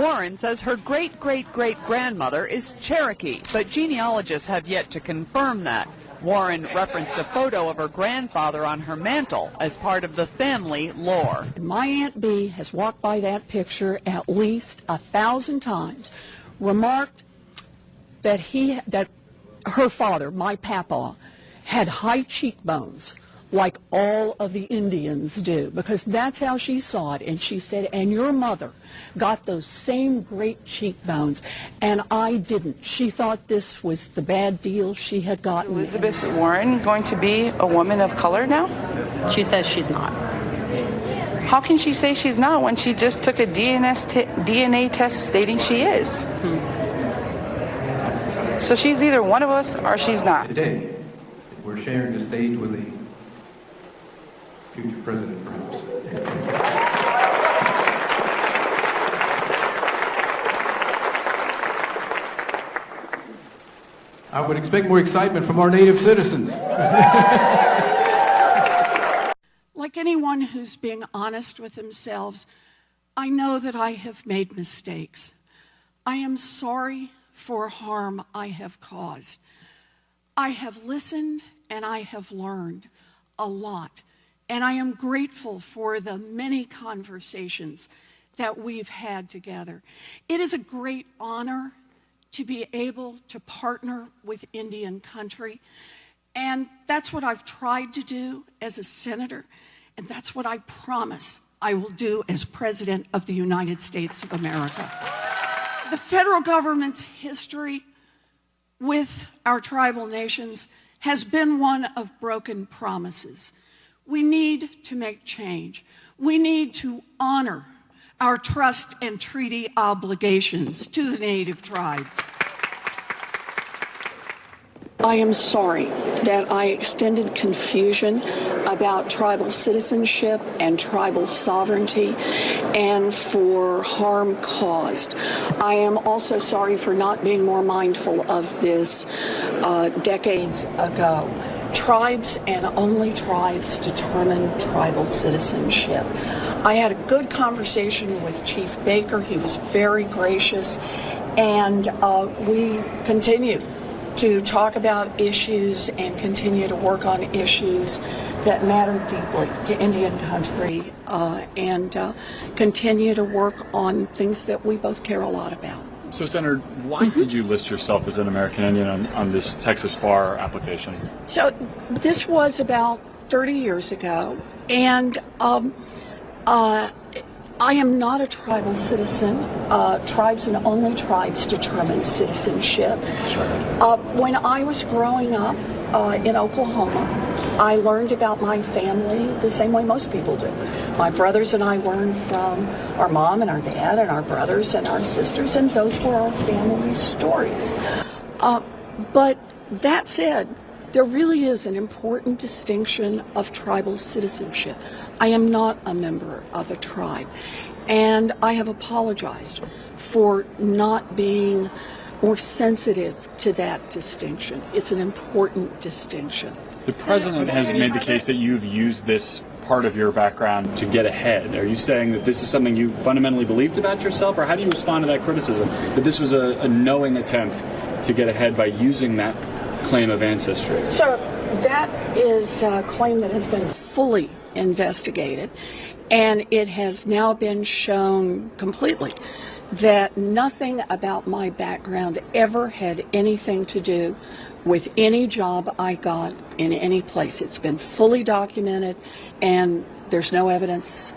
Warren says her great-great-great-grandmother is Cherokee, but genealogists have yet to confirm that. Warren referenced a photo of her grandfather on her mantle as part of the family lore. My Aunt Bee has walked by that picture at least 1,000 times, remarked that her father, my papa, had high cheekbones like all of the Indians do, because that's how she saw it. And she said, and your mother got those same great cheekbones, and I didn't. She thought this was the bad deal she had gotten. Is Elizabeth Warren going to be a woman of color now? She says she's not. How can she say she's not when she just took a DNA test stating she is? So she's either one of us or she's not. Today, we're sharing the stage with the future president, perhaps. I would expect more excitement from our native citizens. Like anyone who's being honest with themselves, I know that I have made mistakes. I am sorry for harm I have caused. I have listened and I have learned a lot. And I am grateful for the many conversations that we've had together. It is a great honor to be able to partner with Indian country. And that's what I've tried to do as a senator. And that's what I promise I will do as President of the United States of America. The federal government's history with our tribal nations has been one of broken promises. We need to make change. We need to honor our trust and treaty obligations to the Native tribes. I am sorry that I extended confusion about tribal citizenship and tribal sovereignty and for harm caused. I am also sorry for not being more mindful of this decades ago. Tribes and only tribes determine tribal citizenship. I had a good conversation with Chief Baker. He was very gracious, and we continue to talk about issues and continue to work on issues that matter deeply to Indian country and continue to work on things that we both care a lot about. So, Senator, why did you list yourself as an American Indian on this Texas bar application? So this was about 30 years ago, and I am not a tribal citizen. Tribes and only tribes determine citizenship. When I was growing up in Oklahoma, I learned about my family the same way most people do. My brothers and I learned from our mom and our dad and our brothers and our sisters, and those were our family stories. But that said, there really is an important distinction of tribal citizenship. I am not a member of a tribe, and I have apologized for not being more sensitive to that distinction. It's an important distinction. The president has made the case that you've used this part of your background to get ahead. Are you saying that this is something you fundamentally believed about yourself, or how do you respond to that criticism, that this was a knowing attempt to get ahead by using that claim of ancestry? So that is a claim that has been fully investigated, and it has now been shown completely that nothing about my background ever had anything to do with any job I got in any place. It's been fully documented, and there's no evidence